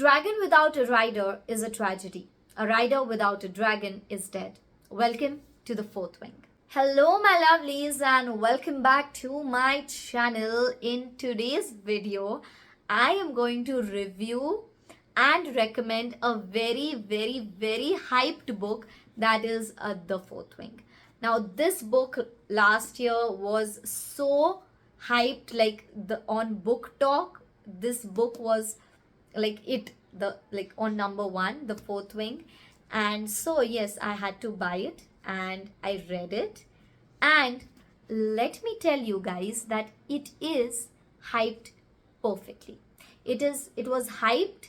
dragon without a rider is a tragedy. A rider without a dragon is dead. Welcome to the fourth wing. Hello, my lovelies, and welcome back to my channel. In today's video, I am going to review and recommend a very hyped book that is The Fourth Wing. Now, this book last year was so hyped, like on Book Talk. This book was on number one, The Fourth Wing. And so yes, I had to buy it and I read it, and let me tell you guys that it is hyped perfectly. It was hyped,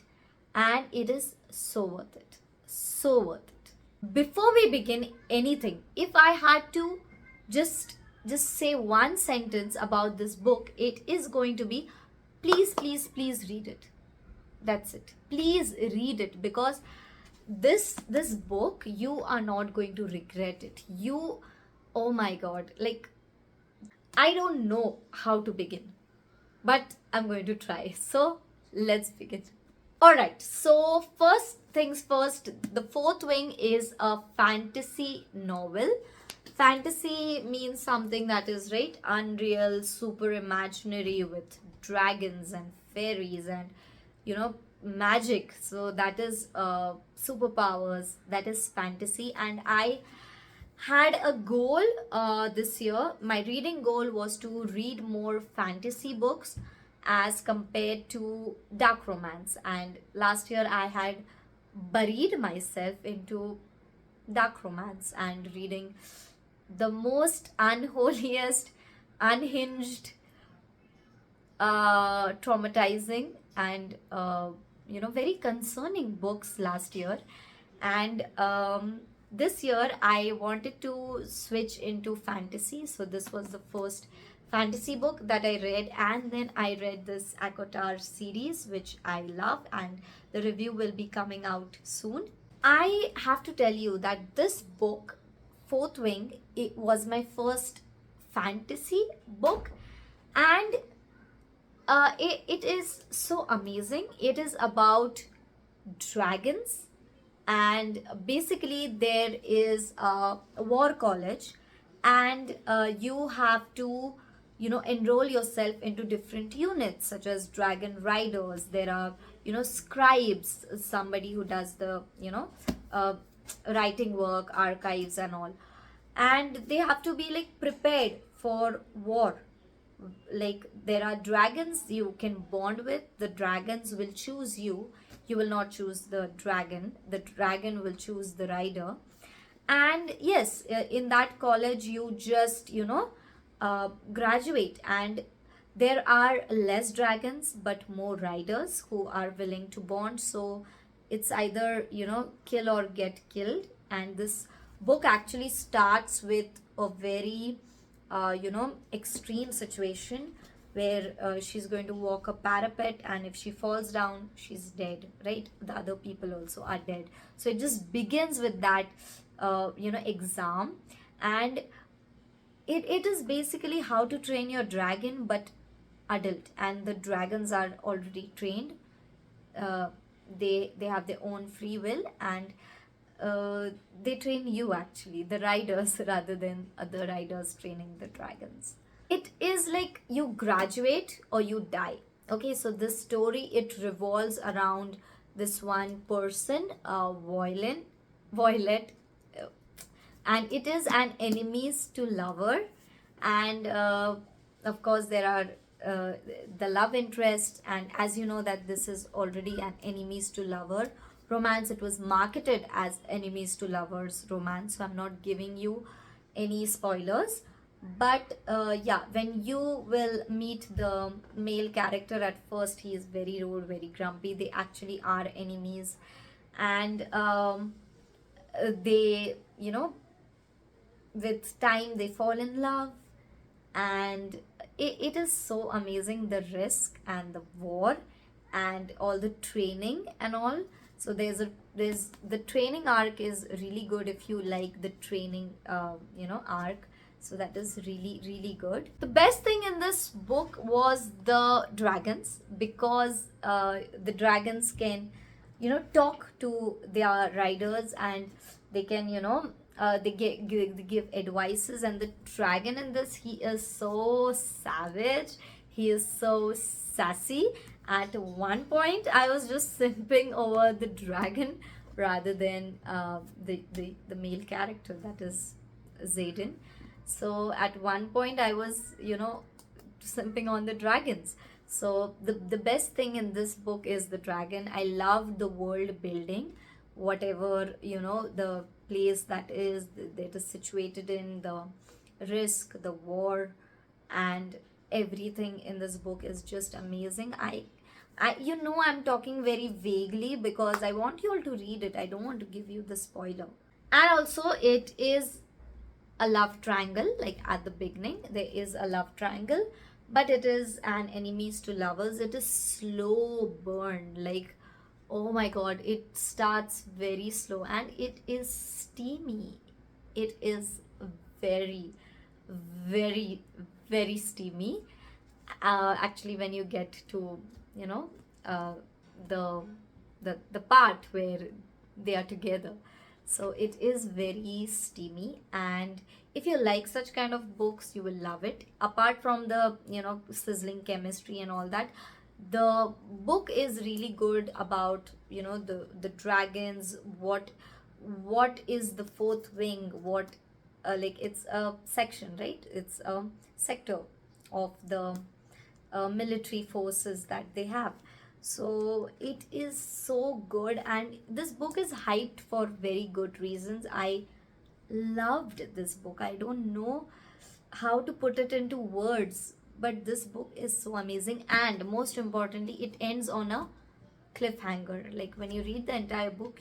and it is so worth it, so worth it. Before we begin anything, if I had to just say one sentence about this book, it is going to be, please read it. That's it. Please read it, because this book, you are not going to regret it. Oh my god, like, I don't know how to begin, but I'm going to try. So let's begin. All right, so first things first, The Fourth Wing is a fantasy novel. Fantasy means something that is, right, unreal, super imaginary, with dragons and fairies and magic. So that is superpowers, that is fantasy. And I had a goal this year. My reading goal was to read more fantasy books as compared to dark romance, and last year I had buried myself into dark romance and reading the most unholiest, unhinged, traumatizing, and very concerning books last year. And this year I wanted to switch into fantasy, so this was the first fantasy book that I read. And then I read this ACOTAR series, which I love, and the review will be coming out soon. I have to tell you that this book, Fourth Wing, it was my first fantasy book, and it is so amazing. It is about dragons, and basically there is a war college, and you have to enroll yourself into different units, such as dragon riders. There are scribes, somebody who does the writing work, archives and all, and they have to be like prepared for war. Like, there are dragons you can bond with. The dragons will choose you. You will not choose the dragon will choose the rider. And yes, in that college you just graduate, and there are less dragons but more riders who are willing to bond. So it's either kill or get killed. And this book actually starts with a very extreme situation where she's going to walk a parapet, and if she falls down, she's dead, right? The other people also are dead. So it just begins with that exam. And it is basically how to train your dragon, but adult. And the dragons are already trained. They have their own free will, and they train you, actually, the riders, rather than other riders training the dragons. It is like you graduate or you die. Okay, so this story, it revolves around this one person, Violet, and it is an enemies to lover. And of course there are the love interest, and as you know that this is already an enemies to lover romance. It was marketed as enemies to lovers romance, so I'm not giving you any spoilers. But yeah, when you will meet the male character, at first he is very rude, very grumpy. They actually are enemies, and they with time they fall in love. And it is so amazing, the risk and the war and all the training and all. So there's the training arc is really good if you like the training arc. So that is really good. The best thing in this book was the dragons, because the dragons can talk to their riders, and they can, they give advices. And the dragon in this, he is so savage, he is so sassy. At one point I was just simping over the dragon rather than the male character, that is Zayden. So at one point I was, simping on the dragons. So the best thing in this book is the dragon. I love the world building, whatever, the place that is situated in, the risk, the war, and everything in this book is just amazing. I'm talking very vaguely because I want you all to read it. I don't want to give you the spoiler. And also, it is a love triangle. Like at the beginning there is a love triangle, but it is an enemies to lovers. It is slow burn, like, oh my god, it starts very slow and it is steamy. It is very, very, very steamy. Actually, when you get to, you know uh, the the part where they are together, so it is very steamy. And if you like such kind of books, you will love it. Apart from the, sizzling chemistry and all that, the book is really good about, the dragons. What is the fourth wing? What, like, it's a section, right? It's a sector of the military forces that they have. So it is so good, and this book is hyped for very good reasons. I loved this book. I don't know how to put it into words, but this book is so amazing. And most importantly, it ends on a cliffhanger. Like when you read the entire book,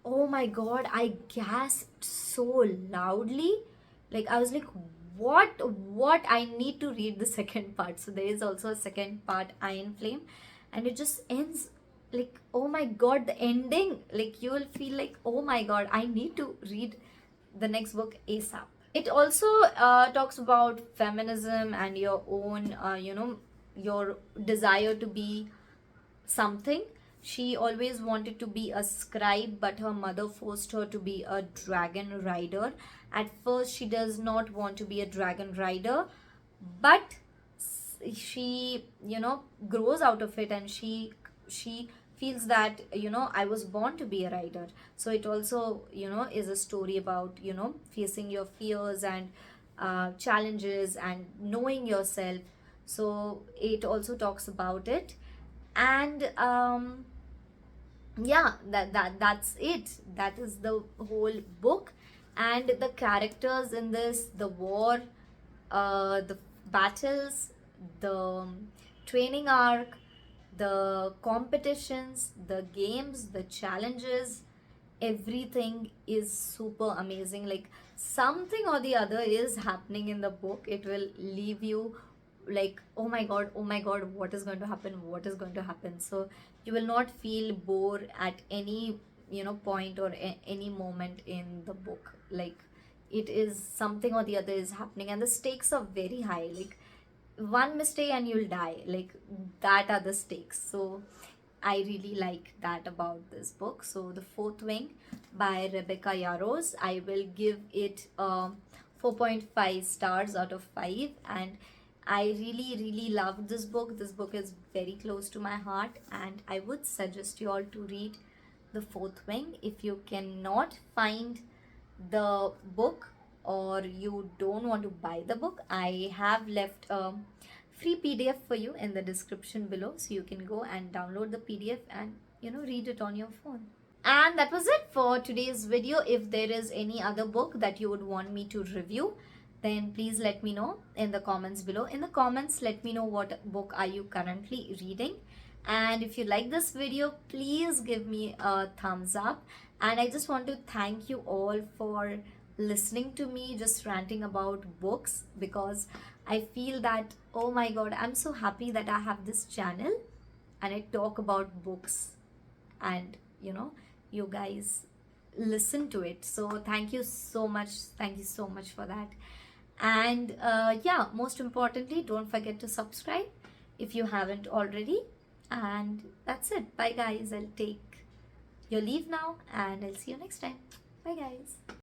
oh my god, I gasped so loudly. Like I was like, what, I need to read the second part. So there is also a second part, Iron Flame, and it just ends like, oh my god, the ending, like you will feel like, oh my god, I need to read the next book ASAP. It also talks about feminism and your own, your desire to be something. She always wanted to be a scribe, but her mother forced her to be a dragon rider. At first, she does not want to be a dragon rider, but she, grows out of it, and she feels that, I was born to be a rider. So it also, is a story about, facing your fears and challenges and knowing yourself. So it also talks about it. And yeah, that's it. That is the whole book. And the characters in this, the war, the battles, the training arc, the competitions, the games, the challenges, everything is super amazing. Like something or the other is happening in the book. It will leave you like, oh my god, oh my god, what is going to happen, what is going to happen. So you will not feel bored at any, point or any moment in the book. Like it is something or the other is happening, and the stakes are very high. Like one mistake and you'll die, like that are the stakes. So I really like that about this book. So The Fourth Wing by Rebecca Yarros, I will give it 4.5 stars out of 5. And I really, really loved this book. This book is very close to my heart, and I would suggest you all to read The Fourth Wing. If you cannot find the book or you don't want to buy the book, I have left a free PDF for you in the description below, so you can go and download the PDF and, read it on your phone. And that was it for today's video. If there is any other book that you would want me to review, then please let me know in the comments below. In the comments, let me know what book are you currently reading. And if you like this video, please give me a thumbs up. And I just want to thank you all for listening to me just ranting about books, because I feel that, oh my god, I'm so happy that I have this channel and I talk about books, and you guys listen to it. So thank you so much. Thank you so much for that. And yeah, most importantly, don't forget to subscribe if you haven't already. And that's it. Bye guys. I'll take your leave now, and I'll see you next time. Bye, guys.